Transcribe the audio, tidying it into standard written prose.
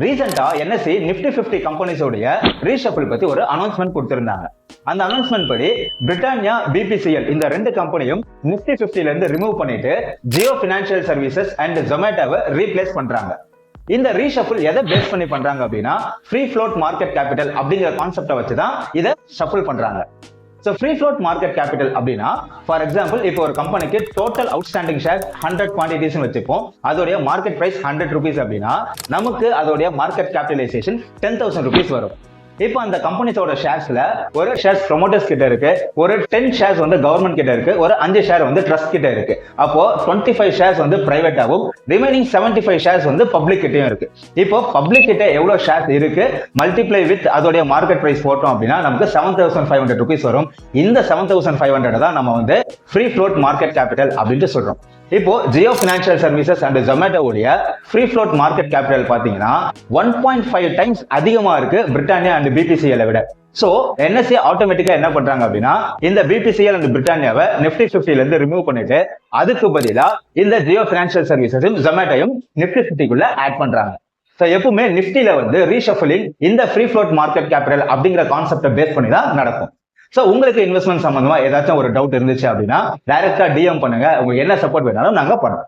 ரீசெண்டா என்எஸ்சி நிப்டி 50 கம்பெனிஸோடைய ரீஷஃபிள் பத்தி ஒரு அனௌன்ஸ்மெண்ட் கொடுத்திருந்தாங்க. அந்த அனௌன்ஸ்மெண்ட் படி பிரிட்டானியா, பிபிசிஎல் இந்த ரெண்டு கம்பெனியும் நிப்டி 50ல இருந்து ரிமூவ் பண்ணிட்டு ஜியோ பினான்சியல் சர்வீசஸ் அண்ட் ஜொமேட்டோவை ரீப்ளேஸ் பண்றாங்க. இந்த ரீஷஃபிள் எதை பேஸ் பண்ணி பண்றாங்க அப்படின்னா ஃப்ரீ ஃப்ளோட் மார்க்கெட் கேபிட்டல் அப்படிங்கிற கான்செப்டை வச்சுதான் இதை ஷஃபிள் பண்றாங்க. So free float market capital அப்படின்னா ஃபார் எக்ஸாம்பிள் இப்போ ஒரு கம்பெனிக்கு டோட்டல் அவுட்ஸ்டாண்டிங் ஷேர் 100 குவான்டிட்டிஸ் வச்சுப்போம். அதோடைய மார்க்கெட் பிரைஸ் 100 rupees அப்படின்னா நமக்கு அதோடைய மார்க்கெட் கேபிட்டலைசேஷன் 10,000 rupees வரும். இப்போ அந்த கம்பெனிஸோட ஷேர்ஸ்ல ஒரு ஷேர்ஸ் ப்ரொமோட்டர்ஸ் கிட்ட இருக்கு, ஒரு 10 ஷேர்ஸ் வந்து கவர்மெண்ட் கிட்ட இருக்கு, ஒரு 5 ஷேர் வந்து ட்ரஸ்ட் கிட்ட இருக்கு. அப்போ 25 ஷேர்ஸ் வந்து பிரைவேட்டாவும் ரிமைனிங் 75 ஷேர்ஸ் வந்து பப்ளிக் கிட்டயும் இருக்கு. இப்போ பப்ளிக் கிட்ட எவ்வளவு ஷேர்ஸ் இருக்கு மல்டிப்ளை வித் அதோடைய மார்க்கெட் பிரைஸ் போட்டோம் அப்படின்னா நமக்கு 7,500 rupees வரும். இந்த 7,500 தான் நம்ம வந்து ஃப்ரீ ஃப்ளோட் மார்க்கெட் கேபிட்டல் அப்படின்ட்டு சொல்றோம். இப்போ ஜியோ பினான்சியல் சர்வீசஸ் அண்ட் ஜொமேட்டோவுடைய ஃப்ரீ ஃப்ளோட் மார்க்கெட் கேபிட்டல் பாத்தீங்கன்னா 1.5 டைம்ஸ் அதிகமா இருக்கு பிரிட்டானியா அண்ட் பிபிசிஎல் விட. சோ என்எஸ்சி ஆட்டோமேட்டிக்கா என்ன பண்றாங்க அப்படின்னா இந்த பிபிசிஎல் அண்ட் பிரிட்டானியாவை நிப்டி 50ல இருந்து ரிமூவ் பண்ணிட்டு அதுக்கு பதிலா இந்த ஜியோ பினான்சியல் சர்வீசஸும் ஜொமேட்டோயும் நிப்டி 50க்குள்ள ஆட் பண்றாங்க. ஸோ எப்பவுமே நிப்டில வந்து ரீஷஃபிளிங் இந்த ஃப்ரீ ஃப்ளோட் மார்க்கெட் கேபிட்டல் அப்படிங்கிற கான்செப்டை பேஸ் பண்ணி தான் நடக்கும். சோ உங்களுக்கு இன்வெஸ்ட்மெண்ட் சம்பந்தமா ஏதாச்சும் ஒரு டவுட் இருந்துச்சு அப்படின்னா டைரக்டா டிஎம் பண்ணுங்க. உங்களுக்கு என்ன சப்போர்ட் வேணாலும் நாங்க பண்றோம்.